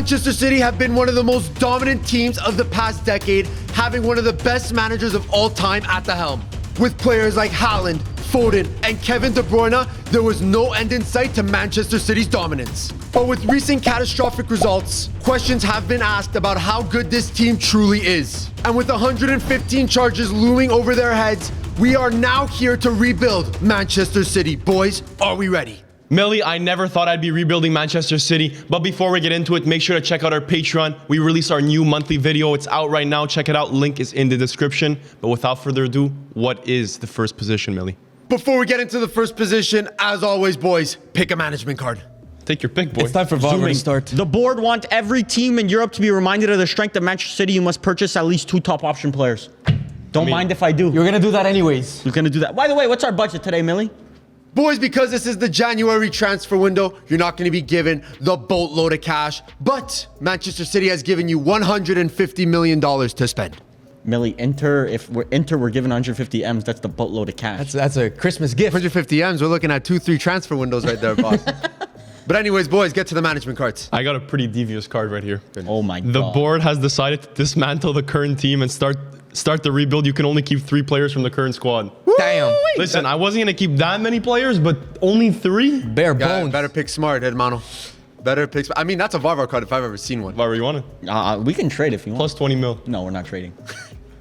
Manchester City have been one of the most dominant teams of the past decade, having one of the best managers of all time at the helm. With players like Haaland, Foden, and Kevin De Bruyne, there was no end in sight to Manchester City's dominance. But with recent catastrophic results, questions have been asked about how good this team truly is. And with 115 charges looming over their heads, we are now here to rebuild Manchester City. Boys, are we ready? Millie, I never thought I'd be rebuilding Manchester City, but before we get into it, make sure to check out our Patreon. We release our new monthly video. It's out right now. Check it out. Link is in the description. But without further ado, what is the first position, Millie? Before we get into the first position, as always, boys, pick a management card. Take your pick, boy. It's time for Varver to start. The board want every team in Europe to be reminded of the strength of Manchester City. You must purchase at least 2 top option players. Don't mind if I do. You're going to do that anyways. You're going to do that. By the way, what's our budget today, Millie? Boys, because this is the January transfer window, you're not going to be given the boatload of cash, but Manchester City has given you $150 million to spend. Millie, if we're given 150 M's, that's the boatload of cash. That's a Christmas gift. 150 M's, we're looking at 2-3 transfer windows right there, boss. But anyways, boys, get to the management cards. I got a pretty devious card right here. Oh my God. The board has decided to dismantle the current team and start the rebuild. You can only keep 3 players from the current squad. Damn. Listen, I wasn't going to keep that many players, but only 3? Bare bones. Better pick smart, hermano. Better pick smart. I mean, that's a Varvar card if I've ever seen one. Whatever you want it. We can trade if you want. Plus 20 mil. No, we're not trading.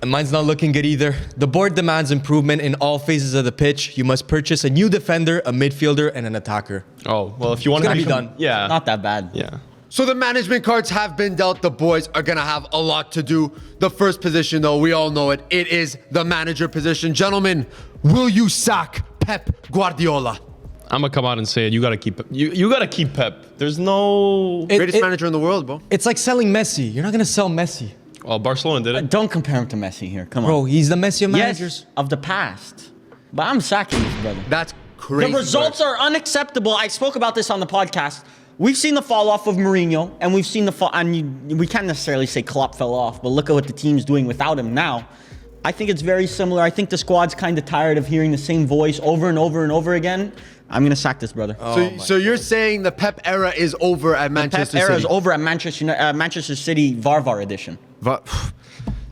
And mine's not looking good either. The board demands improvement in all phases of the pitch. You must purchase a new defender, a midfielder, and an attacker. Oh, well, if you want to be done. Yeah. Not that bad. Yeah. So the management cards have been dealt. The boys are going to have a lot to do. The first position, though, we all know it. It is the manager position. Gentlemen, will you sack Pep Guardiola? I'm going to come out and say it. You got to keep you got to keep Pep. There's no... Greatest manager in the world, bro. It's like selling Messi. You're not going to sell Messi. Well, Barcelona did it. Don't compare him to Messi here. Come on. Bro, he's the Messi of managers. Yes, of the past. But I'm sacking this, brother. That's crazy. The results are unacceptable. I spoke about this on the podcast. We've seen the fall off of Mourinho, and we've seen the fall. And we can't necessarily say Klopp fell off, but look at what the team's doing without him now. I think it's very similar. I think the squad's kind of tired of hearing the same voice over and over and over again. I'm gonna sack this, brother. So you're saying the Pep era is over at Manchester City? Pep era is over at Manchester City Varvar edition.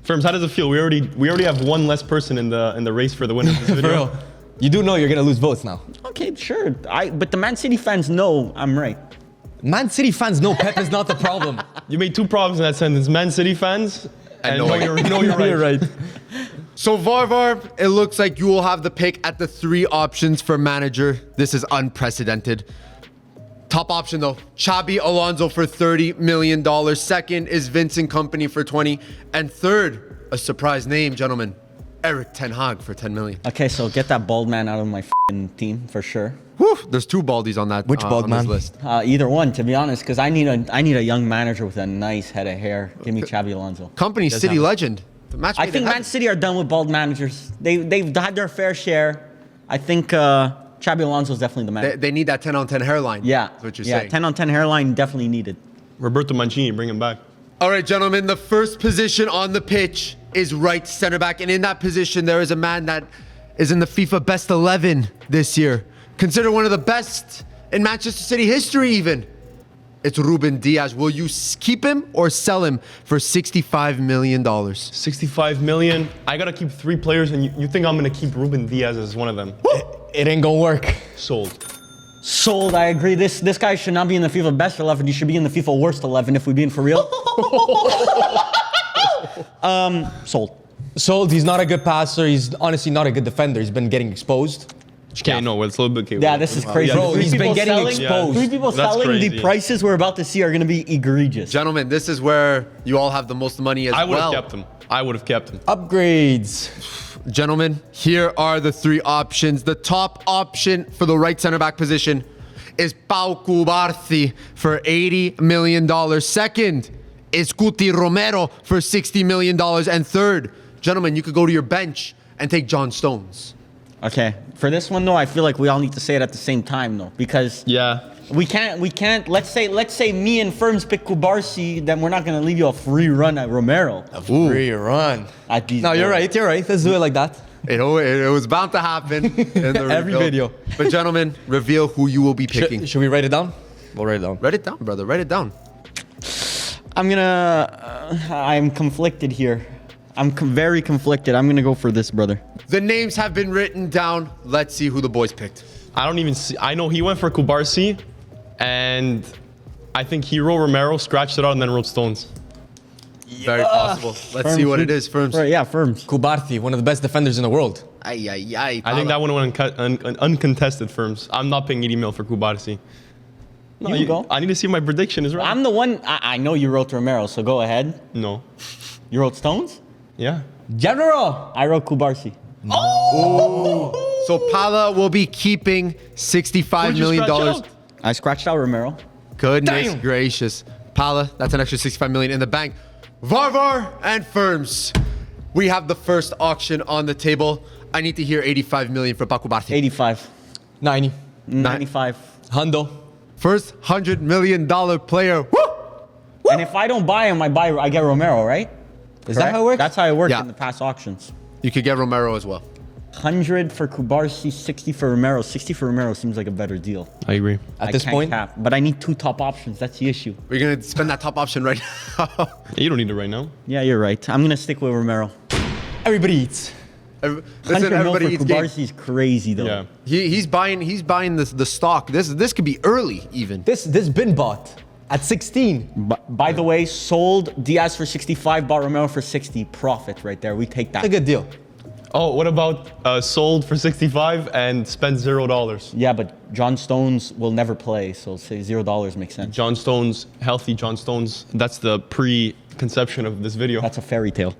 Firms, how does it feel? We already have one less person in the race for the winner of this video. For real. You do know you're going to lose votes now. Okay, sure. But the Man City fans know I'm right. Man City fans know Pep is not the problem. You made 2 problems in that sentence. Man City fans and know you're right. You're right. So Varvar, it looks like you will have the pick at the 3 options for manager. This is unprecedented. Top option though, Xabi Alonso for $30 million. Second is Vincent Kompany for 20. And third, a surprise name, gentlemen, Erik ten Hag for 10 million. Okay, so get that bald man out of my team for sure. Whew, there's 2 baldies on that. Which bald on man? this list. Either one, to be honest, because I need a young manager with a nice head of hair. Give me Xabi Alonso. Company City legend. The match I made think it Man happen. City are done with bald managers. They've had their fair share. I think Xabi Alonso is definitely the man. They need that 10 on 10 hairline. Yeah, That's what you're yeah. saying. 10 on 10 hairline definitely needed. Roberto Mancini, bring him back. All right, gentlemen, the first position on the pitch is right center back. And in that position, there is a man that is in the FIFA Best 11 this year. Considered one of the best in Manchester City history even. It's Ruben Diaz. Will you keep him or sell him for $65 million? 65 million. I got to keep 3 players, and you think I'm going to keep Ruben Diaz as one of them. It ain't going to work. Sold. Sold, I agree. This guy should not be in the FIFA Best 11. He should be in the FIFA Worst 11 if we're being for real. Sold. Sold. He's not a good passer. He's honestly not a good defender. He's been getting exposed. Okay, no, it's a little bit... Okay, Yeah, this is crazy. Bro, Three he's been people getting selling- exposed. 3 people That's selling crazy. the prices we're about to see are going to be egregious. Gentlemen, this is where you all have the most money as I would well. have kept him. I would have kept him. Upgrades. Gentlemen, here are the 3 options. The top option for the right center back position is Koubarshi for $80 million. Second is Cuti Romero for $60 million. And third, gentlemen, you could go to your bench and take John Stones. Okay, for this one though, I feel like we all need to say it at the same time though, because Yeah. we can't. Let's say me and Firms pick Koubarshi, then we're not gonna leave you a free run at Romero. Free run. At these No, you're boys. right. You're right. Let's do it like that. It was bound to happen in the Every reveal. video. But gentlemen, reveal who you will be picking. Should we write it down? We'll write it down. Write it down, brother. Write it down. I'm conflicted here. I'm very conflicted. I'm gonna go for this, brother. The names have been written down. Let's see who the boys picked. I don't even see. I know he went for Koubarshi, and I think he wrote Romero, scratched it out, and then wrote Stones. Very possible. Let's see what it is, Firms. Right, yeah, Firms. Koubarshi, one of the best defenders in the world. I think that one went uncontested Firms. I'm not paying 80 mil for Koubarshi. No, You go. I need to see if my prediction is right. I'm the one. I know you wrote Romero, so go ahead. No. You wrote Stones? Yeah. General! I wrote Koubarshi. So Pala will be keeping $65 million. I scratched out Romero. Goodness Damn. gracious. Pala, that's an extra $65 million in the bank. Varvar and Firms. We have the first auction on the table. I need to hear $85 million for Koubarshi. 85. 90. 95. Hundo. First $100 million player. Woo! And if I don't buy him, I get Romero, right? Is that how it works? That's how it worked Yeah. in the past auctions. You could get Romero as well. 100 for Koubarshi, 60 for Romero. 60 for Romero seems like a better deal. I agree. At I this can't point, cap, but I need 2 top options. That's the issue. We're going to spend that top option right now. You don't need it right now. Yeah, you're right. I'm gonna stick with Romero. everybody eats. Listen, 100 mil everybody for eats game. Koubarshi is crazy though. Yeah. He's buying the stock. This could be early even. This been bought at 16. By the way, sold Diaz for 65, bought Romero for 60. Profit right there. We take that. That's a good deal. Oh, what about sold for 65 and spent $0? Yeah, but John Stones will never play, so say $0 makes sense. John Stones, healthy John Stones. That's the pre-conception of this video. That's a fairy tale.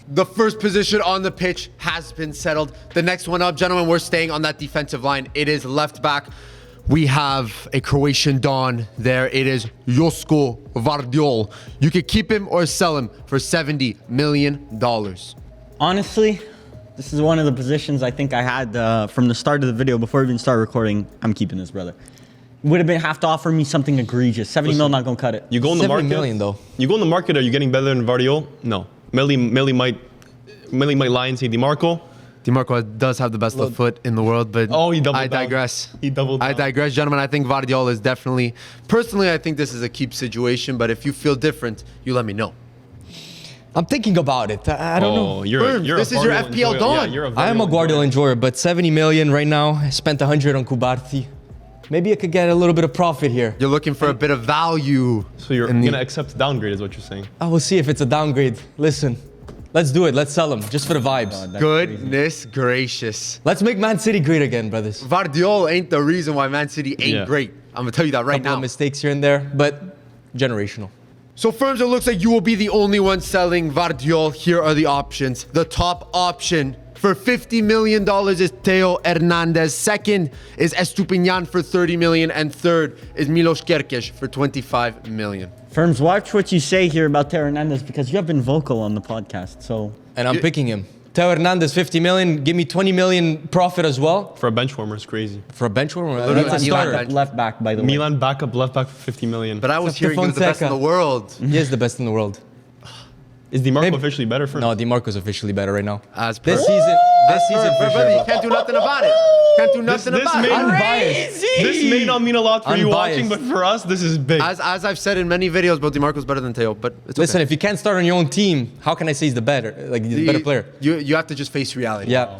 The first position on the pitch has been settled. The next one up, gentlemen, we're staying on that defensive line. It is left back. We have a Croatian Don there. It is Josko Vardiol. You could keep him or sell him for $70 million. Honestly, this is one of the positions I think I had from the start of the video before we even start recording. I'm keeping this, brother. Would have to offer me something egregious. 70 mil not gonna cut it. You go in the 70 market. million, though. You go in the market. Are you getting better than Vardiol? No. Millie might lie and say DiMarco. DiMarco does have the best left foot in the world, but Oh, he doubled I down. digress. He doubled I down. digress, gentlemen. I think Vardiol is definitely... Personally, I think this is a keep situation, but if you feel different, you let me know. I'm thinking about it. I don't know. Oh, you're Firms, a this is your Vardiol FPL enjoyer. Don. Yeah, you're a I am a Vardiol Guardiola enjoyer. enjoyer, but 70 million right now. I spent 100 on Koubarshi. Maybe I could get a little bit of profit here. You're looking for a bit of value. So you're in the- gonna accept downgrade, is what you're saying? I will see if it's a downgrade. Listen, let's do it. Let's sell them just for the vibes. That's Goodness gracious. Let's make Man City great again, brothers. Vardiol ain't the reason why Man City ain't Yeah. great. I'm gonna tell you that right Couple of now. mistakes here and there, but generational. So Firms, it looks like you will be the only one selling Vardiol. Here are the options. The top option for $50 million is Theo Hernandez. Second is Estupinian for $30 million. And third is Milos Kerkez for $25 million. Firms, watch what you say here about Theo Hernandez because you have been vocal on the podcast. So And I'm picking him. Theo Hernandez, 50 million. Give me 20 million profit as well. For a bench warmer, it's crazy. For a bench warmer, Literally that's a Milan starter. bench. left back, by the way. Milan backup, left back for 50 million. But I was Except hearing he was the best in Fonseca. the world. He is the best in the world. Is DiMarco Maybe- officially better for? No, DiMarco's officially better right now. As per. This season, for Brother, you sure. can't do nothing about it. Can't do This nothing about may, it. Unbiased. this may not mean a lot for you Unbiased. watching, but for us, this is big. As I've said in many videos, bro, DiMarco's better than Theo, but it's Listen, okay. if you can't start on your own team, how can I say he's the better, the better player? You have to just face reality. Yeah.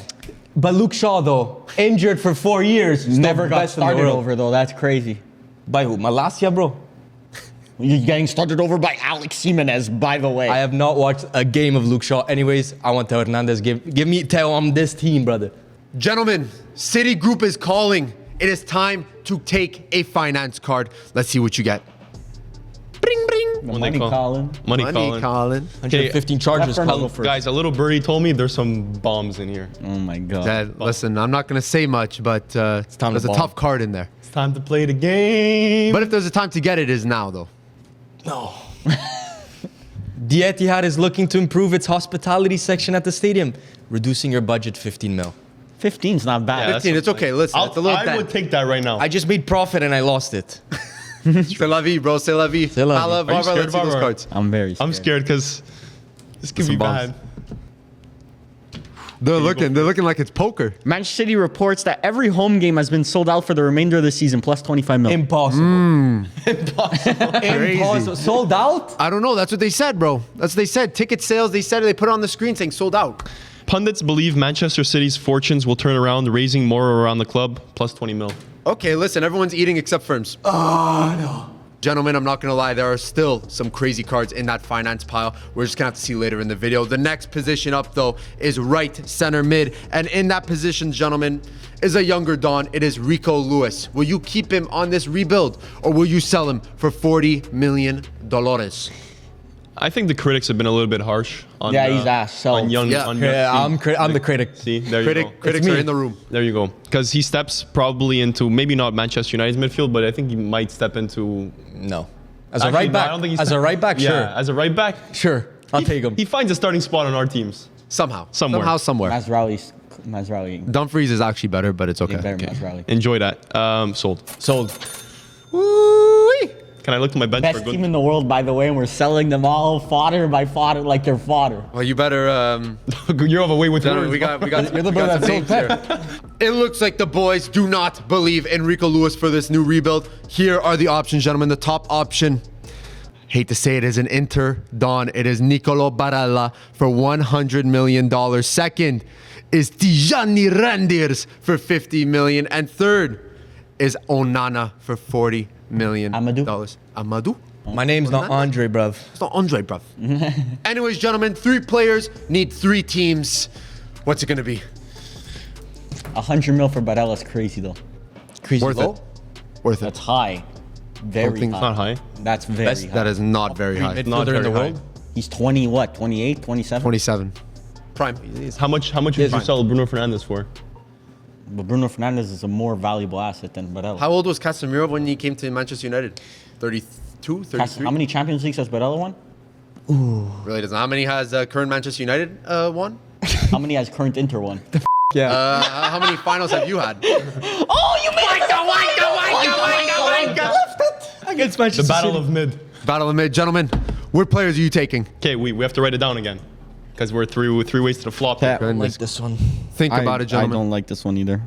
But Luke Shaw, though, injured for 4 years, Never got best in the started world. over though. That's crazy. By who? Malacia, bro. You're getting started over by Alex Jimenez, by the way. I have not watched a game of Luke Shaw. Anyways, I want Theo Hernandez. Give me Theo on this team, brother. Gentlemen, City Group is calling. It is time to take a finance card. Let's see what you get. Bring, bring. When they Money call- calling. Money Money calling. calling. 115 charges. Let Fernando Colin. first. Guys, a little birdie told me there's some bombs in here. Oh my god. Dad, listen, I'm not going to say much, but time to there's a bomb. tough card in there. It's time to play the game. But if there's a time to get it, it is now, though. No. The Etihad is looking to improve its hospitality section at the stadium, reducing your budget 15 mil. 15's not bad. Yeah, that's 15, it's okay. Listen, it's a little I dent. would take that right now. I just made profit and I lost it. C'est la vie, bro. C'est la vie. C'est la vie. Pala, Are you Varvar, scared, let's see those Varvar? cards. I'm very scared. I'm scared because this could be Some bombs. bad. They're looking like it's poker. Manchester City reports that every home game has been sold out for the remainder of the season, plus 25 million. Impossible. Impossible. Sold out? I don't know. That's what they said, bro. That's what they said. Ticket sales, they put it on the screen saying sold out. Pundits believe Manchester City's fortunes will turn around, raising more around the club, plus 20 mil. Okay, listen, everyone's eating except Firms. Oh, no. Gentlemen, I'm not going to lie. There are still some crazy cards in that finance pile. We're just going to have to see later in the video. The next position up, though, is right center mid. And in that position, gentlemen, is a younger Don. It is Rico Lewis. Will you keep him on this rebuild or will you sell him for $40 million? I think the critics have been a little bit harsh on he's ass. So on young. Yeah. On I'm the critic. See, there you go. Critics are in the room. There you go. Because he steps probably into maybe not Manchester United's midfield, but I think he might step into. No. As a Actually, right no, back. I don't think he's As a right back, sure. Yeah, as a right back, Sure. I'll take him. he finds a starting spot on our teams. Somewhere. Somewhere. Mazraoui. Dumfries is actually better, but it's okay. Better Mazraoui. Enjoy that. Sold. Sold. Woo-wee. Can I look to my bench for a Best good? team in the world, by the way, and we're selling them all fodder by fodder like they're fodder. Well, you better. You're of a way with Gentlemen, words. we got You're the we got brother some that names sold here. It looks like the boys do not believe in Rico Lewis for this new rebuild. Here are the options, gentlemen. The top option, hate to say it, is an Inter Don. It is Nicolo Barella for $100 million. Second is Tchouameni Hernandez for $50 million. And third is Onana for $40 million. Amadou? My name's not Andre, bruv. It's not Andre, bruv. Anyways, gentlemen, 3 players need 3 teams. What's it going to be? 100 mil for Barella is crazy though. Crazy Worth low. it. Worth it. That's high. Very think high. It's not high. That's very Best- high. That is not very high. Not Midfielder in the very world. He's 20, what, 28, 27? 27. Prime. How much would you fine. sell Bruno Fernandes for? But Bruno Fernandes is a more valuable asset than Barella. How old was Casemiro when he came to Manchester United? 32, 33? How many Champions Leagues has Barella won? Really doesn't. How many has current Manchester United won? How many has current Inter won? Yeah. How many finals have you had? Oh, you made it! Against Manchester The battle City. of mid. Battle of mid. Gentlemen, what players are you taking? Okay, we have to write it down again. Because we're three ways to the flop. Yeah. I don't like this one. Think about it, I gentlemen. don't like this one either.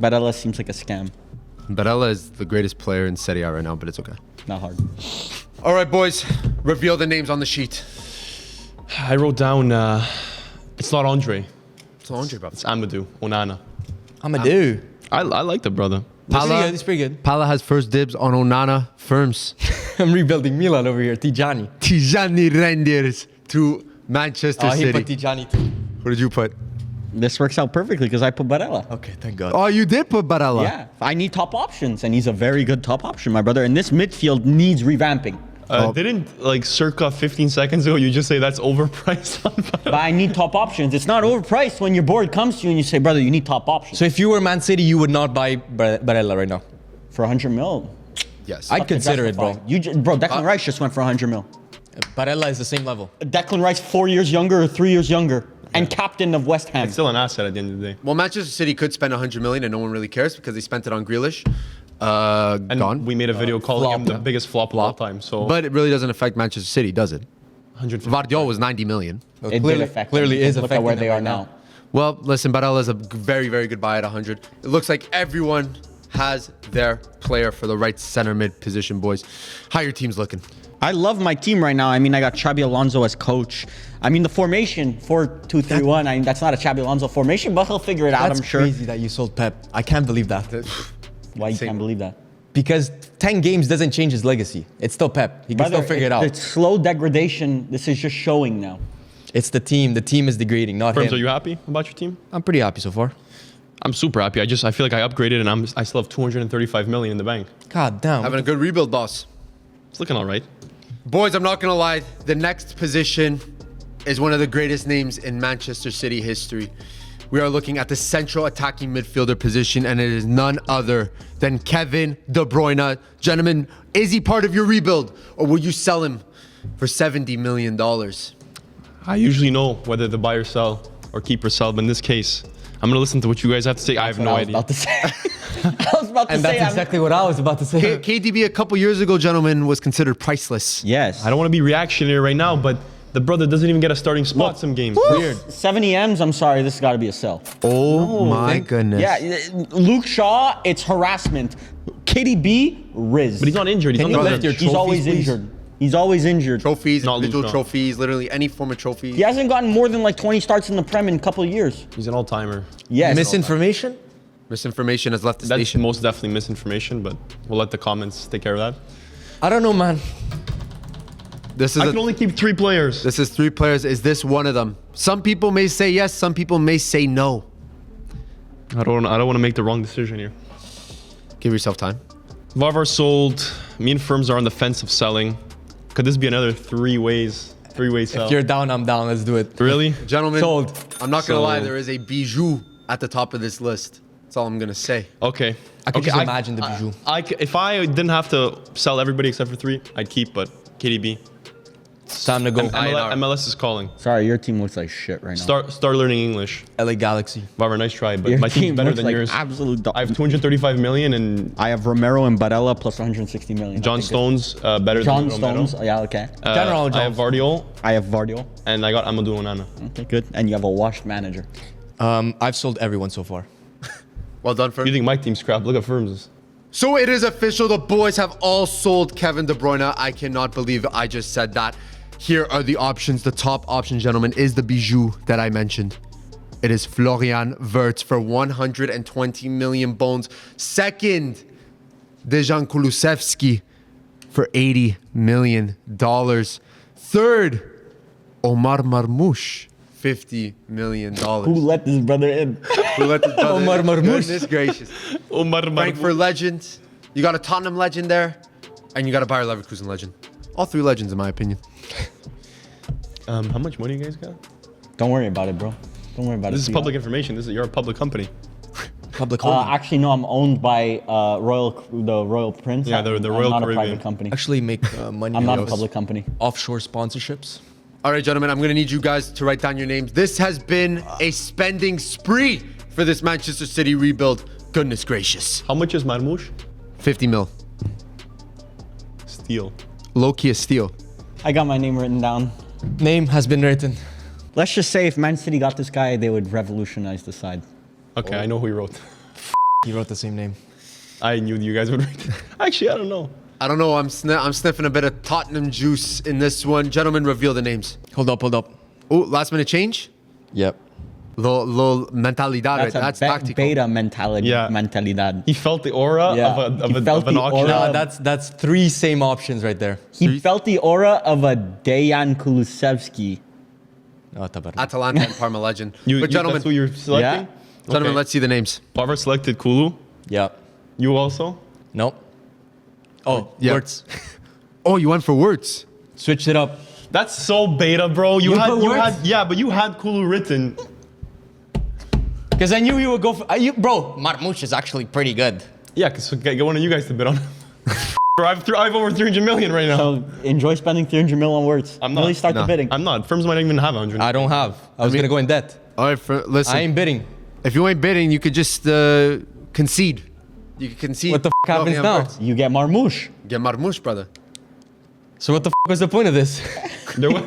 Barella seems like a scam. Barella is the greatest player in Serie A right now, but it's okay. Not hard. All right, boys. Reveal the names on the sheet. I wrote down, it's not Andre. It's Andre, bro. It's Amadou Onana. Amadou. I like the brother. It's pretty good. Pala has first dibs on Onana. Firms. I'm rebuilding Milan over here. Tijani. Tchouameni Hernandez to Manchester Oh, he City. put Tijani too. What did you put? This works out perfectly because I put Barella. Okay, thank God. Oh, you did put Barella. Yeah, I need top options, and he's a very good top option, my brother. And this midfield needs revamping. Didn't, like, circa 15 seconds ago, you just say that's overpriced on But I need top options. It's not overpriced when your board comes to you and you say, brother, you need top options. So if you were Man City, you would not buy Barella right now. For 100 mil, Yes. I'd consider it, bro. Bro, Declan Rice just went for 100 mil. Barella is the same level. Declan Rice 4 years younger or 3 years younger, and captain of West Ham. It's still an asset at the end of the day. Well, Manchester City could spend 100 million and no one really cares because they spent it on Grealish. And Gone. we made a video calling him the flop. biggest flop of all time. So But it really doesn't affect Manchester City, does it? 150. Vardiol was 90 million. Well, It did clearly, affect clearly them. is Look affecting at where them they are right now. Well, listen, Barella is a very, very good buy at 100. It looks like everyone has their player for the right center mid position, boys. How your team's looking? I love my team right now. I mean, I got Xabi Alonso as coach. I mean, the formation 4-2-3-1. I mean, that's not a Xabi Alonso formation, but he'll figure it out. That's I'm sure. crazy that you sold Pep. I can't believe that. Why you Same. can't believe that? Because 10 games doesn't change his legacy. It's still Pep. He can still figure it out. It's slow degradation. This is just showing now. It's the team. The team is degrading, not Firms, him. are you happy about your team? I'm pretty happy so far. I'm super happy. I feel like I upgraded and I still have 235 million in the bank. God damn. Having a good rebuild, boss. It's looking all right. Boys, I'm not going to lie. The next position is one of the greatest names in Manchester City history. We are looking at the central attacking midfielder position, and it is none other than Kevin De Bruyne. Gentlemen, is he part of your rebuild, or will you sell him for $70 million? I usually know whether to buy or sell or keep or sell, but in this case, I'm going to listen to what you guys have to say. I have no idea. I was about to And say. that's exactly what I was about to say. KDB a couple years ago, gentlemen, was considered priceless. Yes. I don't want to be reactionary right now, but The brother doesn't even get a starting spot some games. Weird. 70 M's, I'm sorry, this has got to be a sell. Oh my goodness. Yeah, Luke Shaw, it's harassment. KDB, Riz. But he's not injured. He's Can on you the lift bench. your He's always trophies, please? injured. He's always injured. Trophies, Not individual Luke Shaw. trophies, literally any form of trophy. He hasn't gotten more than like 20 starts in the Prem in a couple of years. He's an all-timer. Yes. Misinformation? Misinformation has left the That's station. most definitely misinformation, but we'll let the comments take care of that. I don't know, man. This is I can only keep 3 players. this is 3 players. Is this one of them? Some people may say yes. Some people may say no. I don't want to make the wrong decision here. Give yourself time. Varvar sold. Me and Firms are on the fence of selling. Could this be another three-way sell? If you're down, I'm down. Let's do it. Really? Gentlemen, Sold. I'm not going to lie. Sold. There is a bijou at the top of this list. That's all I'm going to say. Okay. I could okay, just imagine the bijou. If I didn't have to sell everybody except for 3, I'd keep, but KDB. It's time to go. MLS is calling. Sorry, your team looks like shit right now. Start learning English. LA Galaxy. Varvar, nice try, but Your my team's team better looks than like yours. absolute dog. I have 235 million and I have Romero and Barella plus 160 million. John Stones better John than Romero. Stones. Yeah, okay. General I have Vardiol I have Vardio. and I got Amadou Onana. Okay, good. And you have a washed manager. I've sold everyone so far. Well done, Firm. You think my team's crap? Look at Firms. So it is official. The boys have all sold Kevin De Bruyne. I cannot believe I just said that. Here are the options. The top option, gentlemen, is the bijou that I mentioned. It is Florian Wirtz for 120 million bones. Second, Dejan Kulusevski for $80 million. Third, Omar Marmoush, $50 million. Who let this brother in? Who let this brother Omar in? Marmoush. Goodness gracious. Omar Frankfurt legend. You got a Tottenham legend there, and you got a Bayer Leverkusen legend. All 3 legends, in my opinion. How much money you guys got? Don't worry about it, bro. Don't worry about it. This is public information. You're a public company. Public holding. Actually, no. I'm owned by the Royal Prince. Yeah, the I'm Royal not Caribbean. a private company. Actually make money. I'm not a with public company. offshore sponsorships. All right, gentlemen, I'm going to need you guys to write down your names. This has been a spending spree for this Manchester City rebuild. Goodness gracious. How much is Marmoush? 50 mil. Steal. Low-key a steal. I got my name written down. Name has been written. Let's just say if Man City got this guy, they would revolutionize the side. Okay, I know who he wrote. He wrote the same name. I knew you guys would write it. Actually, I don't know. I don't know. I'm sniffing a bit of Tottenham juice in this one. Gentlemen, reveal the names. Hold up. Oh, last minute change? Yep. Lo mentalidad, right? That's That's a tactical. beta mentality. Yeah. Mentalidad. He felt the aura Yeah. of He felt an the auction. aura. That's 3 same options right there. He felt the aura of a Dejan Kulusevski. Oh, tabar. Atalanta and Parma legend. You, but that's who gentlemen, you're selecting? gentlemen, let's see the names. Barber selected Kulu. Yep. You also? Nope. Oh, Yeah. Wirtz. Oh, you went for Wirtz. Switched it up. That's so beta, bro. You put Wirtz? but you had Kulu written. Because I knew he would go for... bro, Marmoush is actually pretty good. Yeah, because get one of you guys to bid on. I have over 300 million right now. So enjoy spending 300 mil on words. I'm not. Really start the No. bidding. I'm not. Firms might not even have 100. I don't have. I was going to go in debt. All right, listen. I ain't bidding. If you ain't bidding, you could just concede. You could concede. What the happens Florian now? Wirtz. You get Marmoush. Get Marmoush, brother. So what the was the point of this? There was,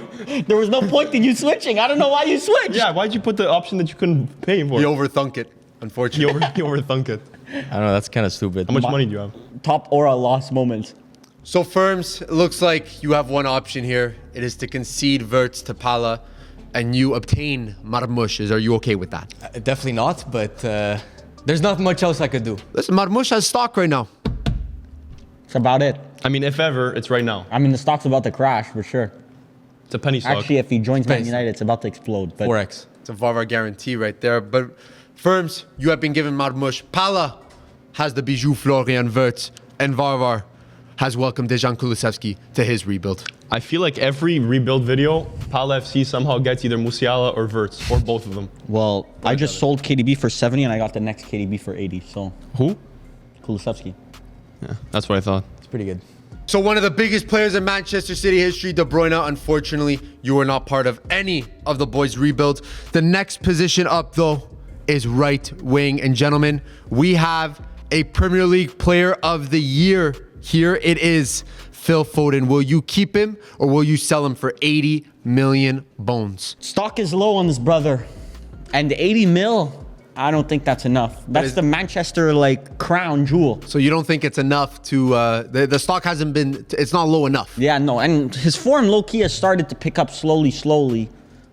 There was no point in you switching. I don't know why you switched. yeah, why'd you put the option that you couldn't pay for? You overthunk it, unfortunately. You overthunk it. I don't know. That's kind of stupid. How much money do you have? Top aura lost moments. So, Firms, it looks like you have one option here. It is to concede Wirtz to Pala, and you obtain Marmoush. Are you okay with that? Definitely not, but there's not much else I could do. Listen, Marmoush has stock right now. That's about it. I mean, if ever, it's right now. I mean, the stock's about to crash for sure. It's a penny stock. Actually, if he joins Man Depends. United, it's about to explode. But 4x. It's a VAR guarantee right there. But, Firms, you have been given Marmoush. Pala has the bijou Florian Wirtz, and Varvar has welcomed Dejan Kulusevski to his rebuild. I feel like every rebuild video, Pala FC somehow gets either Musiala or Wirtz, or both of them. well, I just sold KDB for 70 and I got the next KDB for 80. So Who? Kulusevski. Yeah, that's what I thought. It's pretty good. So one of the biggest players in Manchester City history, De Bruyne, unfortunately, you were not part of any of the boys' rebuilds. The next position up, though, is right wing. And gentlemen, we have a Premier League Player of the Year. Here it is. Phil Foden. Will you keep him or will you sell him for 80 million bones? Stock is low on this brother. And 80 mil, I don't think that's enough. That's the Manchester crown jewel. So you don't think it's enough to the stock hasn't been, it's not low enough? Yeah, no, and his form low-key has started to pick up slowly.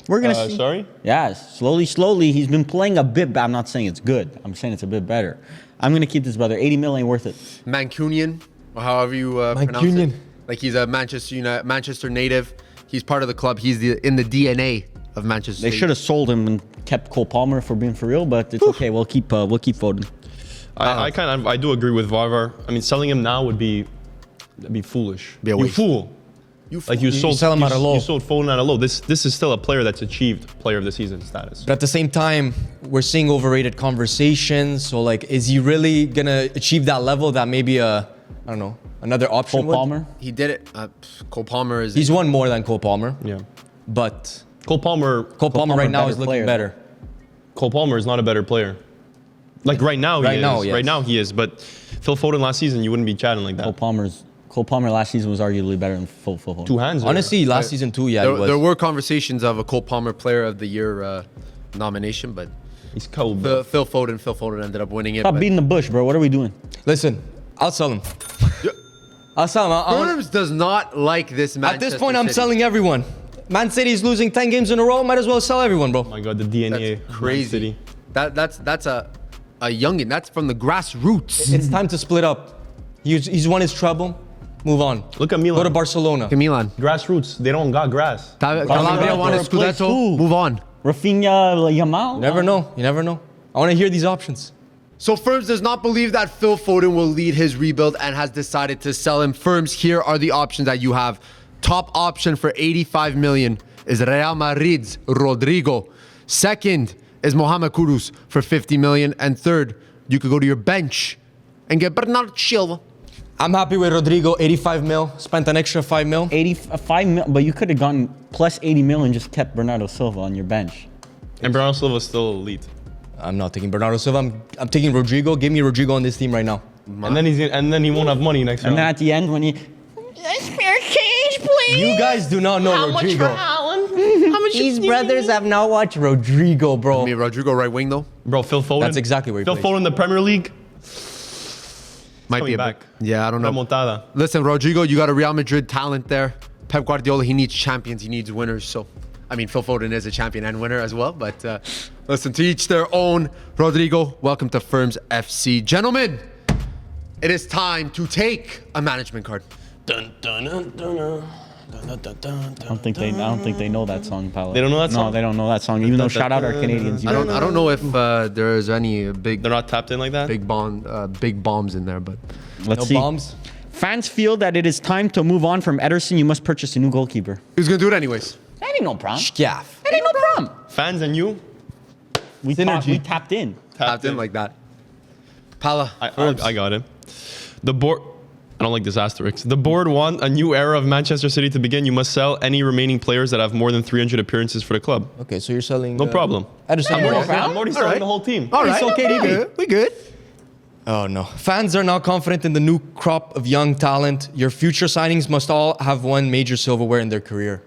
We're gonna see. Sorry? Yeah, slowly. He's been playing a bit, I'm not saying it's good. I'm saying it's a bit better. I'm gonna keep this brother. 80 mil ain't worth it. Mancunian, or however you pronounce it. Like he's a Manchester native. He's part of the club. He's in the DNA of Manchester. They should have sold him and kept Cole Palmer for being for real, but it's okay. We'll keep Foden. I do agree with Varvar. I mean, selling him now would be foolish. Be a You waste. fool. You sell him at a low. You sold Foden at a low. This is still a player that's achieved player of the season status. But at the same time, we're seeing overrated conversations. So is he really gonna achieve that level that maybe another option Cole would? Palmer. He did it. Cole Palmer is. He's won more than Cole Palmer. Yeah. But Cole Palmer right now better is looking player. better. Cole Palmer is not a better player. Like right now he is. Yes. Right now he is. But Phil Foden last season, you wouldn't be chatting like that. Cole Palmer last season was arguably better than Phil Foden. Two hands. Honestly, last season too, he was. There were conversations of a Cole Palmer Player of the Year nomination, but He's Kobel. Phil Foden ended up winning it. Stop but- beating the bush, bro. What are we doing? Listen, I'll sell him. I'll sell him. Firms does not like this match. At this point, I'm selling everyone. Man City's losing 10 games in a row. Might as well sell everyone, bro. Oh my God, the DNA. That's of crazy. Man City. That's a youngin. That's from the grassroots. It's time to split up. He's won his treble. Move on. Look at Milan. Go to Barcelona. Milan. Grassroots. They don't got grass. Calabria won a Replace Scudetto. who? Move on. Rafinha, Yamal? You never know. I want to hear these options. So Firms does not believe that Phil Foden will lead his rebuild and has decided to sell him. Firms, here are the options that you have. Top option for 85 million is Real Madrid's Rodrygo. Second is Mohamed Kudus for 50 million. And third, you could go to your bench and get Bernardo Silva. I'm happy with Rodrygo, 85 mil. Spent an extra 5 mil. 85 mil, but you could have gone plus 80 mil and just kept Bernardo Silva on your bench. And Bernardo Silva is still elite. I'm not taking Bernardo Silva. I'm taking Rodrygo. Give me Rodrygo on this team right now. And then he won't have money next And round. then at the end, when he spare change, please. You guys do not know Rodrygo. Haaland? How much? These brothers have not watched Rodrygo, bro. I mean, Rodrygo right wing, though. Bro, Phil Foden. That's exactly where he Phil plays. Foden in the Premier League. Might Coming be back. Yeah, I don't know. Remontada. Listen, Rodrygo, you got a Real Madrid talent there. Pep Guardiola, he needs champions. He needs winners. So, I mean, Phil Foden is a champion and winner as well. But listen, to each their own. Rodrygo, welcome to Firms FC. Gentlemen, it is time to take a management card. Dun, dun, dun, dun, dun. I don't think they know that song, Paolo. They don't know that song? No, they don't know that song. Even though shout out our Canadians. I don't know if there's any big They're not tapped in like that? big bombs in there, but Let's No see. bombs. Fans feel that it is time to move on from Ederson. You must purchase a new goalkeeper. who's gonna do it anyways? That ain't no problem. Scaff. That ain't no problem. Fans and you? We tapped in. Tapped in like that. Pala, I got it. The board... I don't like this asterisk. The board want a new era of Manchester City to begin. You must sell any remaining players that have more than 300 appearances for the club. Okay, so you're selling. No problem. Ederson. I'm already selling the whole team. all right, It's okay, we DB. good. We good. Oh no. Fans are not confident in the new crop of young talent. Your future signings must all have won major silverware in their career.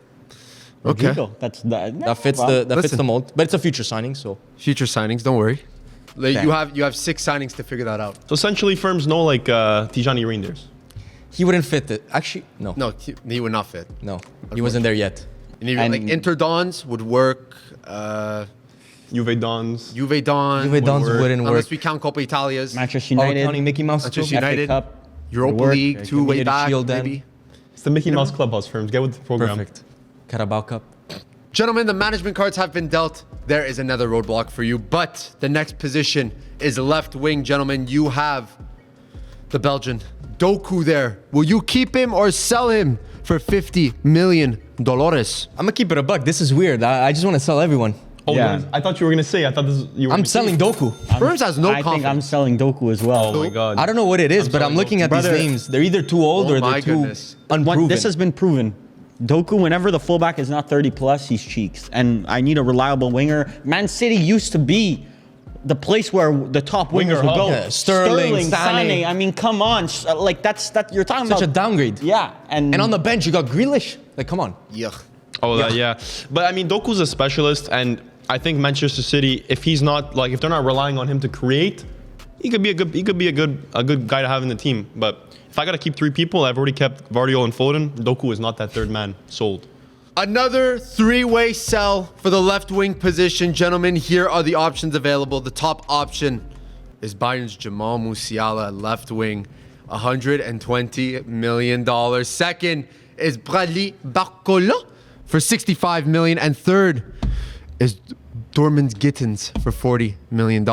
Okay. Rodrygo, That That fits Listen. the mold. But it's a future signing, so Future signings, don't worry. Like, you have 6 signings to figure that out. So essentially, firms know like Tijani Reindeers. he wouldn't fit it. Actually, no. No, he would not fit. No. He wasn't there yet. And even, like Inter Dons would work. Juve Dons. Juve Dons. Juve Dons would wouldn't work. Unless we count Coppa Italias. Manchester Oh, United. counting Mickey Mouse Manchester too? United. FA Cup. Europa Would work. League, Okay, 2 can we way get a back, shield then? maybe. It's the Mickey Mouse Clubhouse firms. Get with the program. Perfect. Carabao Cup. Gentlemen, the management cards have been dealt. There is another roadblock for you, but the next position is left wing. Gentlemen, you have the Belgian Doku there. Will you keep him or sell him for $50 million? I'm gonna keep it a buck. This is weird. I just want to sell everyone. Oh, Yeah. I thought you were gonna say. I thought this. You were I'm gonna selling say. Doku. Firms has no I think I'm confidence. selling Doku as well. Oh my God. I don't know what it is, but I'm selling looking at Brother. these names. They're either too old Oh or my they're too goodness. unproven. This has been proven. Doku, whenever the fullback is not 30 plus, he's cheeks. And I need a reliable winger. Man City used to be the place where the top wingers Winger will go. hub. Yeah, Sterling, Sané. I mean, come on. Like, you're talking Such a about... downgrade. Yeah. And on the bench, you got Grealish. Like, come on. Yuck. Oh, yeah. But I mean, Doku's a specialist, and I think Manchester City, if he's not like, if they're not relying on him to create, he could be a good guy to have in the team. But if I gotta keep 3 people, I've already kept Vardio and Foden. Doku is not that third man. Sold. Another 3-way sell for the left wing position. Gentlemen, here are the options available. The top option is Bayern's Jamal Musiala, left wing, $120 million. Second is Barcola for $65 million. And third is Dortmund's Gittins for $40 million.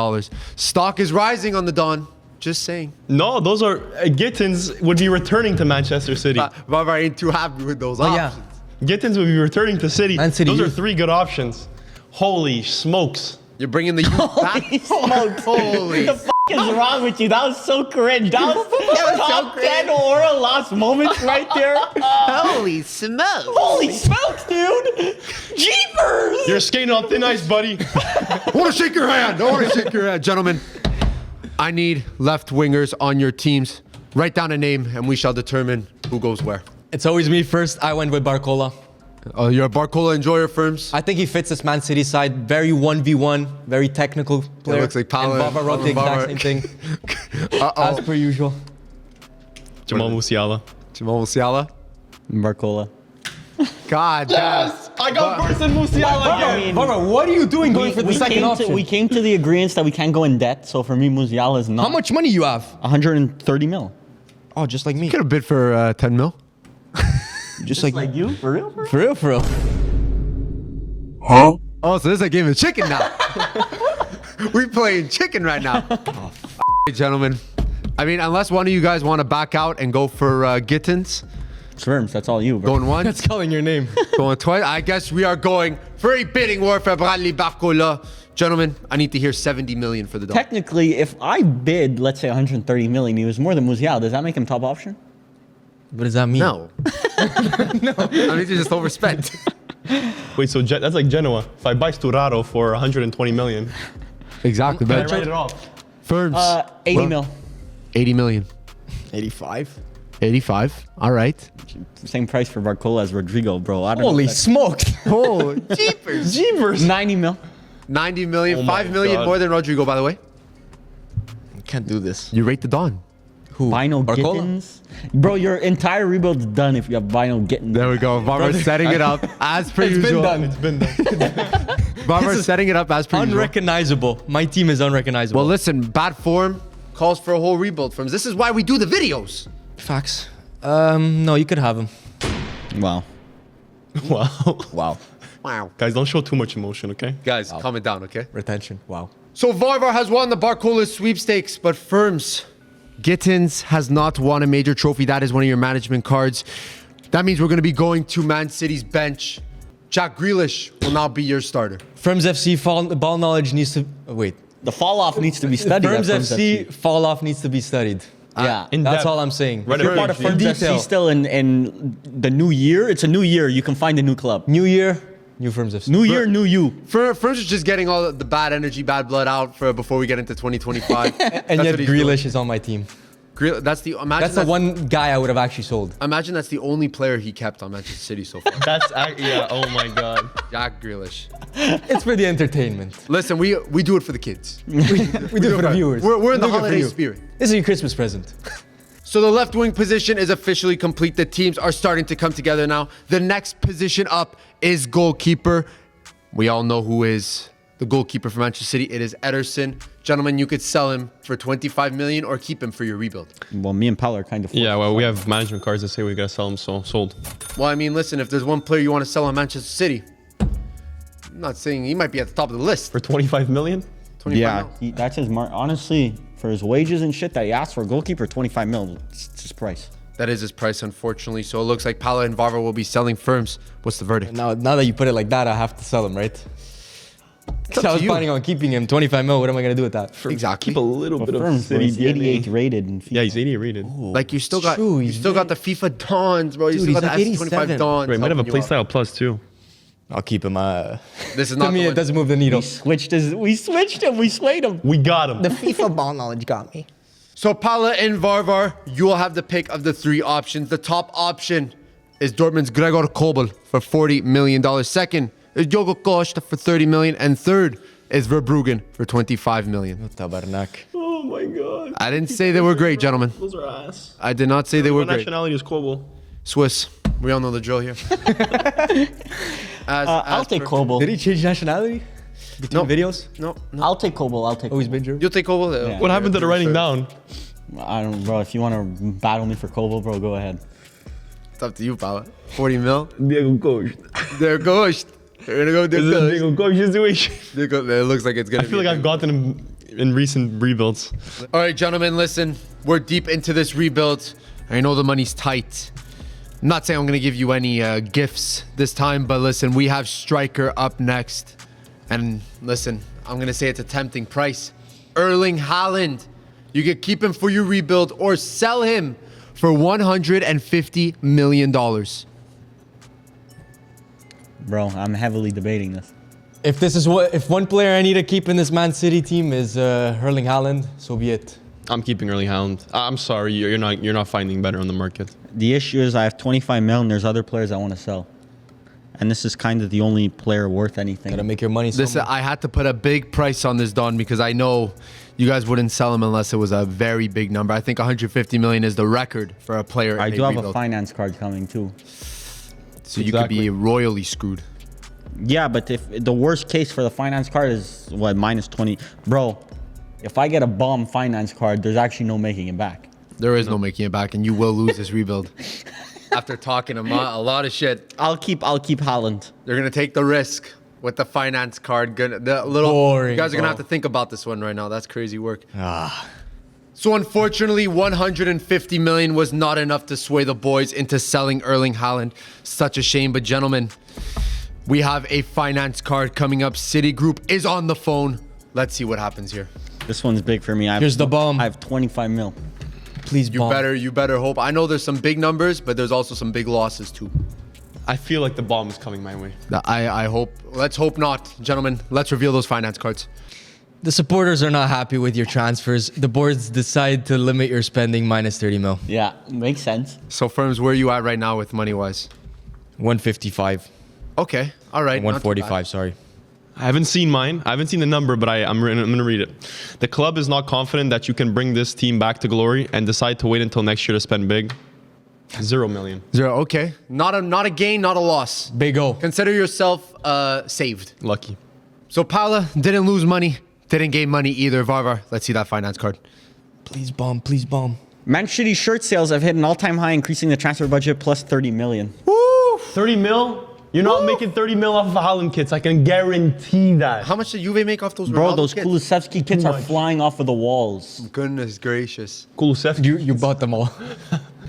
Stock is rising on the Don. Just saying. No, those are Gittins would be returning to Manchester City. But I ain't too happy with those yeah. options. Gittins would be returning to City. Man City Those are youth. 3 good options. Holy smokes. You're bringing the youth back? Smokes. Holy. What the f is wrong with you? That was so cringe. That was top 10 Aura lost moments right there. Holy smokes. Holy smokes, dude. Jeepers. You're skating on thin ice, buddy. I want to shake your hand. Gentlemen, I need left wingers on your teams. Write down a name and we shall determine who goes where. It's always me first. I went with Barcola. Oh, you're a Barcola enjoyer, Firms? I think he fits this Man City side. Very 1v1, very technical player. looks like Paolo- And Bava wrote the Bava- exact same thing. Uh-oh. As per usual. Jamal Musiala. Jamal Musiala. Barcola. God, damn. I got first and Musiala I mean, Bava, what are you doing going for the second option? We came to the agreement that we can't go in debt. So for me, Musiala is not. How much money you have? 130 mil. Oh, just like me. Could have bid for 10 mil. Just like you? For real? For real, for real. Oh, so this is a game of chicken now. We playing chicken right now. Gentlemen. I mean, unless one of you guys want to back out and go for Gittins. Firms, that's all you, bro. Going once. That's calling your name. Going twice. I guess we are going for a bidding war for Bradley Barcola. Gentlemen, I need to hear 70 million for the dog. Technically, if I bid, let's say 130 million, he was more than Musiala. Does that make him top option? What does that mean? No. No. I need to just overspend. Wait, so that's like Genoa. If I buy Sturaro for 120 million, Exactly. can I But write it off? Firms. 80 mil. 80 million. 85. 85. All right. Same price for Barcola as Rodrygo, bro. I don't Holy know. smokes. Oh, jeepers. Jeepers. 90 mil. 90 million. Oh my 5 million God. more than Rodrygo, by the way. Can't do this. You rate the Don. Who? Bino Barcola? Gittins. Bro, your entire rebuild's done if you have Bino Gittins. There we go. Barber's setting it up as per It's usual. been done. It's been done. Barber's is setting it up as per usual. Unrecognizable. My team is unrecognizable. Well, listen, bad form calls for a whole rebuild from. This is why we do the videos. Facts. No, you could have him. Wow. Wow. Wow. Wow. Guys, don't show too much emotion, okay? Guys, calm it down, okay? Retention. Wow. So Varvar has won the Barcola sweepstakes, but Firms, Gittins has not won a major trophy. That is one of your management cards. That means we're going to be going to Man City's bench. Jack Grealish will now be your starter. Firms FC ball knowledge needs to wait. The fall off needs to be studied. Firms at FC fall off needs to be studied. Yeah. In That's depth. all I'm saying. Right If you're at part of PhD. Firms detail. FC still in the new year, it's a new year. You can find a new club. New year, new Firms FC. New year, new you. Firms is just getting all the bad energy, bad blood out for before we get into 2025. And yet Grealish is on my team. That's the That's the one guy I would have actually sold. Imagine that's the only player he kept on Manchester City so far. Yeah, oh my God. Jack Grealish. It's for the entertainment. Listen, we do it for the kids. We do it for the viewers. We're in the We do it for holiday you. spirit. This is your Christmas present. So the left wing position is officially complete. The teams are starting to come together now. The next position up is goalkeeper. We all know who is the goalkeeper for Manchester City. It is Ederson. Gentlemen, you could sell him for 25 million or keep him for your rebuild. Well, me and Paul are kind of. Yeah, well, we have management cards that say we gotta sell them, so sold. Well, I mean, listen, if there's one player you want to sell on Manchester City, I'm not saying he might be at the top of the list. For 25 million? 25 Yeah, mil. that's his mark. Honestly, for his wages and shit that he asked for a goalkeeper, 25 mil. It's his price. That is his price, unfortunately. So it looks like Pala and Varva will be selling Firms. What's the verdict? Now that you put it like that, I have to sell him, right? It's up I to was you. planning on keeping him 25 mil. What am I gonna do with that? Exactly. Keep a little bit of Firms, bro, City he's 88 DNA. rated. In FIFA. Yeah, he's 88 rated. Like you still got true, you he's still got the FIFA Dons, bro. You Dude, still got he's the like S25 87. Dons. Wait, might have a helping you out. playstyle plus too. I'll keep him. This is To not me, the it one. doesn't move the needle. We switched him. We swayed him. We got him. The FIFA ball knowledge got me. So Pala and Varvar, you will have the pick of the three options. The top option is Dortmund's Gregor Kobel for $40 million. Second is Diogo Costa for $30 million. And third is Verbruggen for $25 million. Tabarnak. Oh my god. I didn't say they were great, gentlemen. Those are ass. I did not say they were What great. nationality is Kobel? Swiss. We all know the drill here. I'll take Kobel. Did he change nationality between videos? No. I'll take Kobel. I'll take. Oh, he's been German. You'll take Kobel? Yeah. What happened to the writing down? I don't, bro. If you want to battle me for Kobel, bro, go ahead. It's up to you, Pala. 40 mil. Diego Coach. They're ghost. We're gonna go This is a Diego Diego Coach situation. It looks like it's gonna I feel like I've gotten him in recent rebuilds. All right, gentlemen, listen. We're deep into this rebuild. I know the money's tight. I'm not saying I'm going to give you any gifts this time, but listen, we have Striker up next. And listen, I'm going to say it's a tempting price. Erling Haaland. You can keep him for your rebuild or sell him for $150 million. Bro, I'm heavily debating this. If one player I need to keep in this Man City team is Erling Haaland, so be it. I'm keeping Erling Haaland. I'm sorry, you're not finding better on the market. The issue is I have 25 mil and there's other players I want to sell. And this is kind of the only player worth anything. Gotta make your money. This, somewhere. I had to put a big price on this, Don, because I know you guys wouldn't sell him unless it was a very big number. I think 150 million is the record for a player. I in do have a rebuild. finance card coming too. So you could be royally screwed. Yeah, but if the worst case for the finance card is what, minus 20. Bro, if I get a bomb finance card, there's actually no making it back. There is no making it back, and you will lose this rebuild. After talking a lot of shit, I'll keep Haaland. they're gonna take the risk with the finance card. The little Boring, you guys are gonna bro. have to think about this one right now. That's crazy work. So unfortunately, 150 million was not enough to sway the boys into selling Erling Haaland. Such a shame, but gentlemen, we have a finance card coming up. Citigroup is on the phone. Let's see what happens here. This one's big for me. Here's the bomb. I have 25 mil. Please, You better hope. I know there's some big numbers, but there's also some big losses too. I feel like the bomb is coming my way. I hope. Let's hope not, gentlemen. Let's reveal those finance cards. The supporters are not happy with your transfers. The boards decide to limit your spending minus 30 mil. Yeah, makes sense. So firms, where are you at right now with money wise? 155. Okay, all right. not too 145, sorry. I haven't seen mine. I haven't seen the number, but I'm going to read it. The club is not confident that you can bring this team back to glory and decide to wait until next year to spend big. 0 million. bad. 0. Okay, not a gain, not a loss. Big O. Consider yourself saved. Lucky. So Paula didn't lose money, didn't gain money either. Varvar, let's see that finance card. Please bomb, please bomb. Man City shirt sales have hit an all-time high, increasing the transfer budget plus 30 million. Woo! 30 mil? You're not making 30 mil off of Haaland kits. I can guarantee that. How much did Juve make off those? Bro, Ronaldo those kits? Kulusevski kits are flying off of the walls. Goodness gracious. Kulusevski. You bought them all.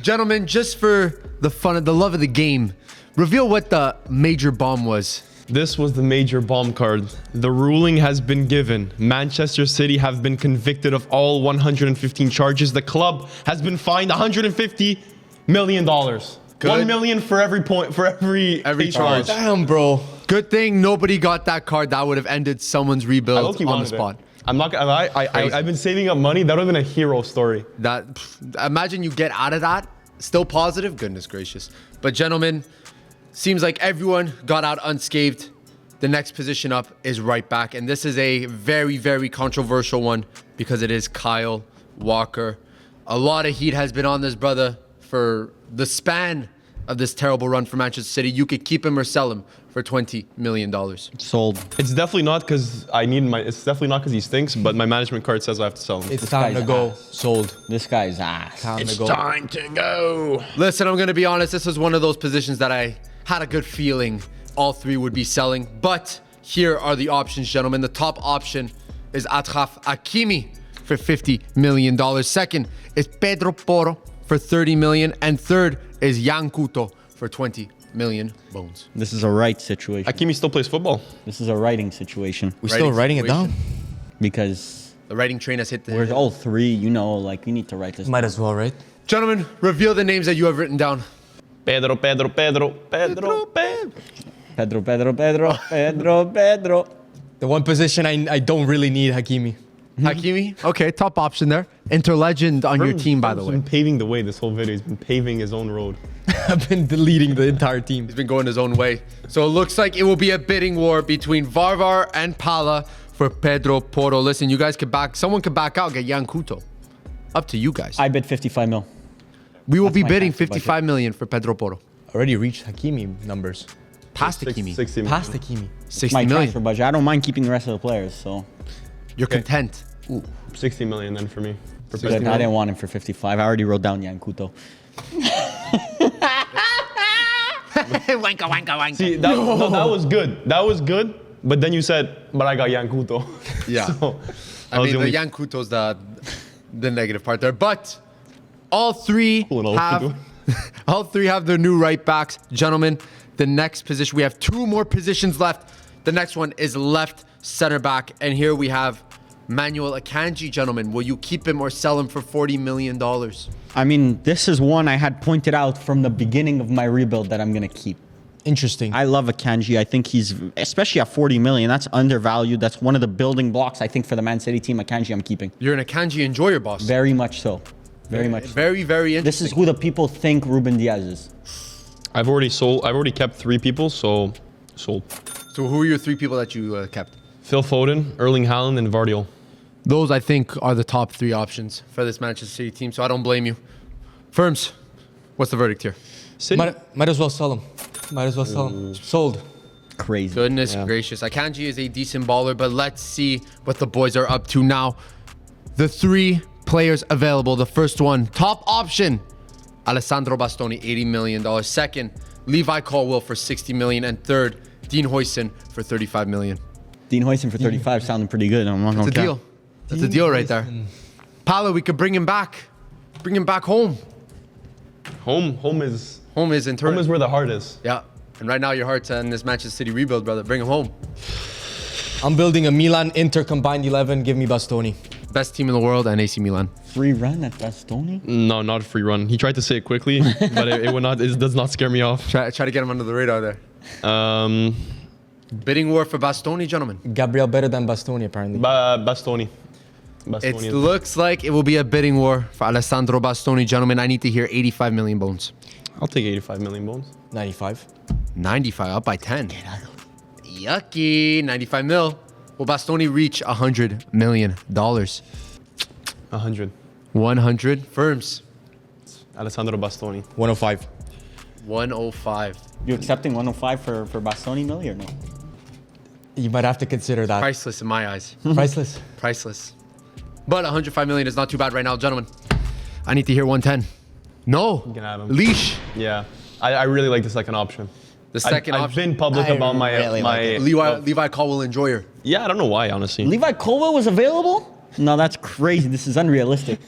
Gentlemen, just for the fun of the love of the game, reveal what the major bomb was. This was the major bomb card. The ruling has been given. Manchester City have been convicted of all 115 charges. The club has been fined $150 million. Good. 1 million for every point, for every case charge. charge. Damn, bro. Good thing nobody got that card. That would have ended someone's I rebuild low-key on the wanted it. spot. I'm not gonna lie. I've been saving up money. That would have been a hero story. Imagine you get out of that still positive. Goodness gracious. But gentlemen, seems like everyone got out unscathed. The next position up is right back, and this is a very, very controversial one because it is Kyle Walker. A lot of heat has been on this brother for the span of this terrible run for Manchester City. You could keep him or sell him for $20 million. Sold. It's definitely not because I need my. It's definitely not because he stinks. But my management card says I have to sell him. It's time to guy's go. ass. Sold. This guy's ass. Time to go. time to go. Listen, I'm going to be honest. This was one of those positions that I had a good feeling all three would be selling. But here are the options, gentlemen. The top option is Achraf Hakimi for $50 million. Second is Pedro Porro for $30 million. And third is Yan Couto for 20 million bones. This is a right situation. Hakimi still plays football. This is a writing situation. We're still writing it down? Because The writing train has hit the... we're all three, you know, like, you need to write this. Might as well, right? Gentlemen, reveal the names that you have written down. Pedro. Pedro. The The one position I don't really need, Hakimi. Hakimi? Okay, top option there. Interlegend on your team, by the He's way. been paving the way this whole video. He's been paving his own road. I've been deleting the entire team. He's been going his own way. So it looks like it will be a bidding war between Varvar and Pala for Pedro Porro. Listen, you guys could back, someone could back out, get Yan Couto. Up to you guys. I bid 55 mil. We will That's be my bidding transfer budget. 55 million for Pedro Porro. Already reached Hakimi numbers. Past Hakimi. 60 million. Past Hakimi. 60 My million. transfer budget. I don't mind keeping the rest of the players, so. You're content. 60 million then for me. For But Pedro. I didn't want him for 55. I already wrote down Yan Couto. See, that was good. That was good. But then you said, but I got Yan Couto. Yeah. So, I mean, the Yan Couto's the negative part there. But all three Pulling all have Couto. all three have their new right backs. Gentlemen, the next position, we have two more positions left. The next one is left center back. And here we have Manuel Akanji, gentlemen. Will you keep him or sell him for $40 million? I mean, this is one I had pointed out from the beginning of my rebuild that I'm going to keep. Interesting. I love Akanji. I think he's, especially at 40 million, that's undervalued. That's one of the building blocks, I think, for the Man City team. Akanji, I'm keeping. You're an Akanji enjoyer, boss. Very much so. Very much so. Very, very This interesting. is who the people think Ruben Diaz is. I've already sold. I've already kept 3 people, so sold. So who are your 3 people that you kept? Phil Foden, Erling Haaland, and Vardiol. Those, I think, are the top 3 options for this Manchester City team, so I don't blame you. Firms, what's the verdict here? City. Might as well sell him. Might as well sell him. Sold. Crazy. Goodness gracious. Akanji is a decent baller, but let's see what the boys are up to now. The 3 players available. The first one, top option, Alessandro Bastoni, $80 million. Second, Levi Colwill for $60 million. And third, Dean Huijsen for $35 million. Dean Huijsen for 35 sounding pretty good. I'm not That's gonna a count. deal. That's a deal right there. Paolo, we could bring him back. Bring him back home. Home is Home is in turn. where the heart is. Yeah. And right now your heart's in this Manchester City rebuild, brother. Bring him home. I'm building a Milan-Inter combined 11. Give me Bastoni. Best team in the world and AC Milan. Free run at Bastoni? No, not a free run. He tried to say it quickly, but it would not. It does not scare me off. Try to get him under the radar there. Bidding war for Bastoni, gentlemen. Gabriel better than Bastoni, apparently. Bastoni. It looks like it will be a bidding war for Alessandro Bastoni, gentlemen. I need to hear 85 million bones. I'll take 85 million bones. 95. 95, up by 10. Yucky, 95 mil. Will Bastoni reach $100 million? 100. 100 firms. Alessandro Bastoni. 105. 105. You accepting 105 for Bastoni, Millie, or no? You might have to consider that. Priceless in my eyes. Priceless. Priceless. But 105 million is not too bad right now, gentlemen. I need to hear 110. No. You can have him. Leash. Yeah, I really like the second option. The second I've option. been public about my Levi Colwill enjoyer. Yeah, I don't know why, honestly. Levi Colwill was available? No, that's crazy. This is unrealistic.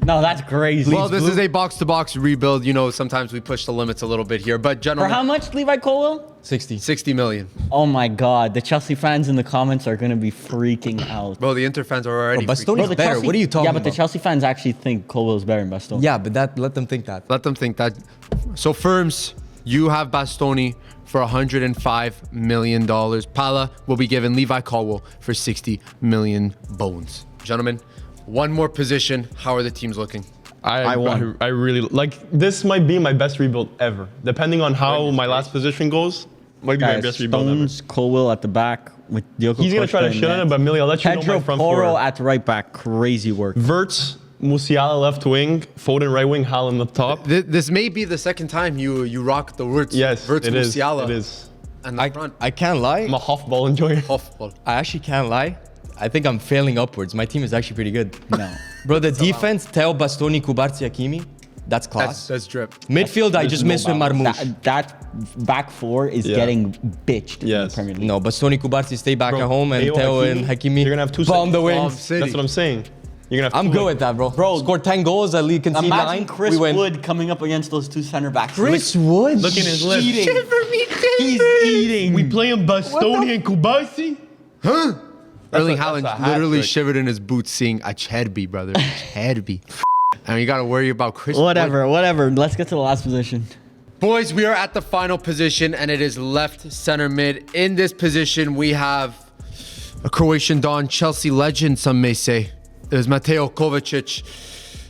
No, that's crazy. Well, this is a box-to-box rebuild. You know, sometimes we push the limits a little bit here. But For gentlemen, how much, Levi Colwill? 60. 60 million. Oh my God, the Chelsea fans in the comments are gonna be freaking out. Bro, the Inter fans are already Bro, freaking Bastoni's out. the better. Chelsea- What are you talking Yeah, but about? the Chelsea fans actually think Colwill's better than Bastoni. Yeah, but let them think that. Let them think that. So, firms, you have Bastoni for $105 million. Pala will be given Levi Colwill for 60 million bones. Gentlemen, one more position. How are the teams looking? I really like this. Might be my best rebuild ever. Depending on how my last position goes, might be my Guys, best rebuild ever. Stones, Colwill at the back with Doku. He's gonna try to shit on it, but Millie, I'll let you know Pedro my front Porro four. at right back, crazy work. Wirtz, Musiala left wing, Foden right wing, Haaland up top. This may be the second time you rock the Wirtz. Yes, Wirtz it is. Musiala. It is. And the front. I can't lie. I'm a Hofball enjoyer. Awful. I actually can't lie. I think I'm failing upwards. My team is actually pretty good. No. Bro, the defense, Theo, Bastoni, Koubarshi, Hakimi, that's class. That's drip. Midfield, I There's just no miss with balance. Marmoush. That back four is Yeah. getting bitched in the Yes. Premier League. No, Bastoni, Koubarshi stay back Bro, at home, and Theo, Theo and Hakimi You're gonna have two bomb the seconds. wings. City. That's what I'm saying. You're gonna have I'm two good with that, bro. Score 10 goals, at least concede 9. Imagine Chris we win. Wood coming up against those two center backs. Wood? Look at his list. He's eating. We playing Bastoni and Koubarshi? Erling a Haaland hat literally trick. shivered in his boots seeing Acherbi, brother. Acherbi. And you got to worry about Chris. Whatever. Let's get to the last position. Boys, we are at the final position, and it is left center mid. In this position, we have a Croatian Don, Chelsea legend, some may say. There's Mateo Kovacic.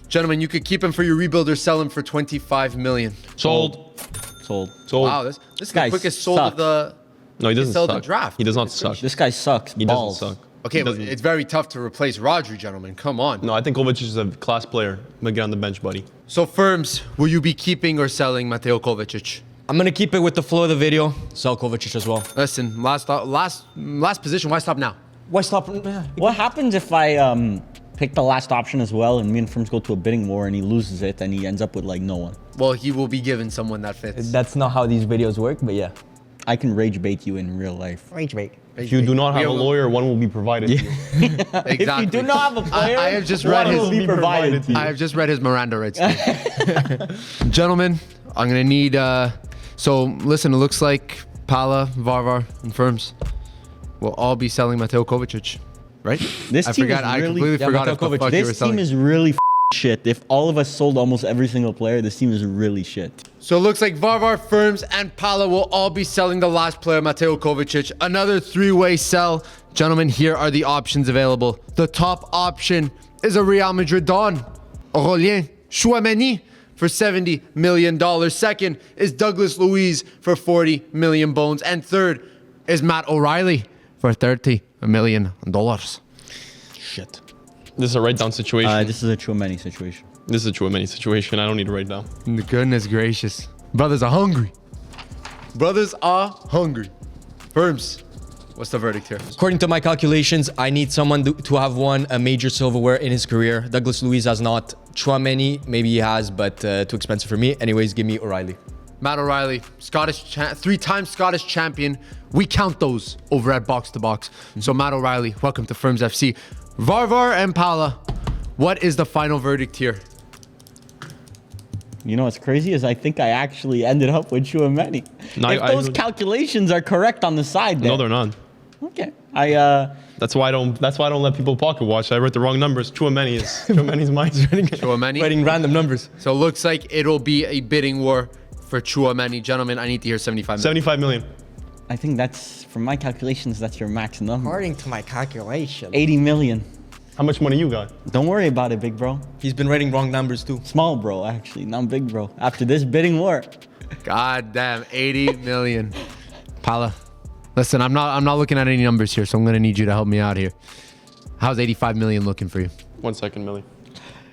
Gentlemen, you could keep him for your rebuild or sell him for 25 million. Sold. Sold. Wow, this is the guy quickest sold sucks. of the... No, he doesn't sell suck. the draft. He does not suck. This guy sucks. He balls. doesn't suck. Okay, He but doesn't- it's very tough to replace Rodri, gentlemen. Come on. No, I think Kovacic is a class player. But get on the bench, buddy. So, firms, will you be keeping or selling Mateo Kovacic? I'm gonna keep it with the flow of the video. Sell Kovacic as well. Listen, last position. Why stop now? Why stop? What happens if I pick the last option as well and me and Firms go to a bidding war and he loses it and he ends up with like no one? Well, he will be given someone that fits. That's not how these videos work, but yeah. I can rage bait you in real life. Rage bait. If you do not have a lawyer, one will be provided to you. Exactly. If you do not have a player, I have just read one his- will be provided to you. I have just read his Miranda rights. Gentlemen, I'm gonna need. So listen, it looks like Pala, Varvar, and Firms will all be selling Mateo Kovacic, right? This I team forgot. is I really- completely Yeah, forgot Mateo if the Kovacic. fuck you were This selling. team is really shit. If all of us sold almost every single player, this team is really shit. So it looks like Varvar, Firms, and Pala will all be selling the last player, Mateo Kovacic. Another three-way sell. Gentlemen, here are the options available. The top option is a Real Madrid Don, Aurelien Tchouameni, for $70 million. Second is Douglas Luiz for 40 million bones. And third is Matt O'Reilly for $30 million. Shit. This is a write-down situation. This is a Tchouameni situation. This is a Tchouameni situation. I don't need to write down. Goodness gracious. Brothers are hungry. Brothers are hungry. Firms, what's the verdict here? According to my calculations, I need someone to have won a major silverware in his career. Douglas Luiz has not. Chouameni, maybe he has, but too expensive for me. Anyways, give me O'Reilly. Matt O'Reilly, three-time Scottish champion. We count those over at Box to Box. So Matt O'Reilly, welcome to Firms FC. Varvar and Pala, what is the final verdict here? You know what's crazy is I think I actually ended up with Tchouameni. No, if those calculations are correct on the side, then No, they're not. okay. That's why I don't let people pocket watch. I wrote the wrong numbers. Tchouameni's mine. Tchouameni? Writing random numbers. So it looks like it'll be a bidding war for Tchouameni. Gentlemen, I need to hear 75 million. 75 million. I think that's, from my calculations, that's your max number. According to my calculation. 80 million. How much money you got? Don't worry about it, big bro. He's been writing wrong numbers too. Small bro, actually, not big bro. After this bidding war. God damn, 80 million. Pala, listen, I'm not looking at any numbers here, so I'm gonna need you to help me out here. How's 85 million looking for you? 1 second, Millie.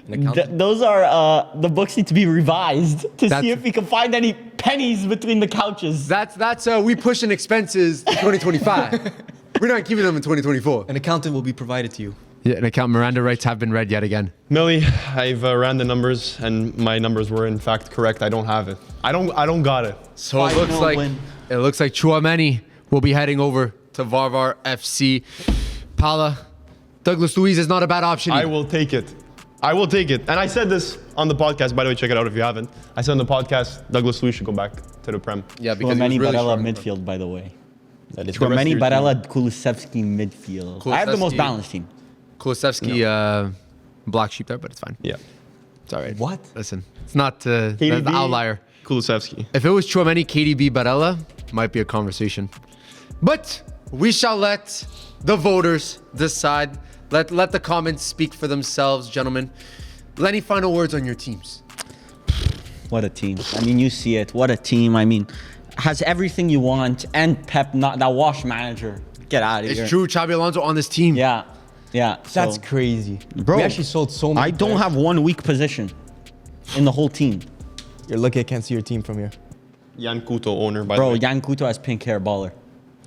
Those are, the books need to be revised to That's- see if we can find any pennies between the couches. That's we pushing expenses to 2025. We're not keeping them in 2024. An accountant will be provided to you. Yeah, an account Miranda rights have been read yet again. Millie, I've ran the numbers, and my numbers were in fact correct. I don't have it. I don't got it. So it looks 5-0 like win. Tchouameni will be heading over to Varvar FC. Pala, Douglas Luiz is not a bad option. I either. will take it. I will take it. And I said this on the podcast. By the way, check it out if you haven't. I said on the podcast, Douglas Luiz should go back to the Prem. Yeah, because he was Tchouameni, really Barella, strong. midfield, by the way. That is the rest of Tchouameni, your Barella, Kulusevski, midfield. I have the most Kulusevski. balanced team. Kulusevski, black sheep there, but it's fine. team. Yeah. It's all right. What? Listen, it's not the KDB, outlier. Kulusevski. If it was Tchouameni, KDB, Barella, might be a conversation. But we shall let the voters decide. Let the comments speak for themselves, gentlemen. Any final words on your teams? What a team. I mean, you see it. What a team. I mean, has everything you want. And Pep, not that wash manager. Get out of here. It's true, Xabi Alonso on this team. Yeah. Yeah. That's so- crazy. Bro, we actually sold so many. I don't have one weak position in the whole team. You're lucky I can't see your team from here. Jan Kuto, owner, by the Bro, way. Jan Kuto has pink hair, baller.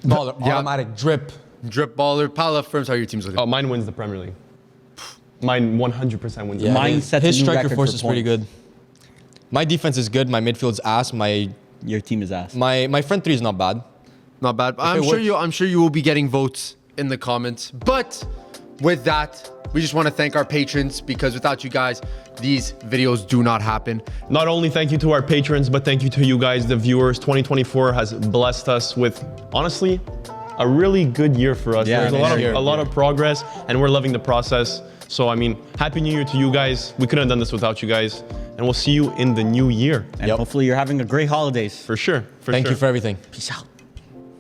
Baller, Yeah. automatic drip. Drip baller. Pala, Firms, how your team's looking? Oh, mine wins the Premier League. Mine 100% wins. Yeah, the Mine Premier sets a his new striker record force for is pretty points. good. My defense is good. My midfield's ass. My Your team is ass. front three is not bad. Not bad. it works. I'm sure you will be getting votes in the comments. But with that, we just want to thank our patrons because without you guys, these videos do not happen. League. Not only thank you to our patrons, but thank you to you guys, the viewers. 2024 has blessed us with, honestly, a really good year for us. Yeah, There's it is. a lot of progress, and we're loving the process. So, I mean, Happy New Year to you guys. We couldn't have done this without you guys. And we'll see you in the new year. And hopefully you're having a great holidays. For sure. Thank you for everything. Peace out.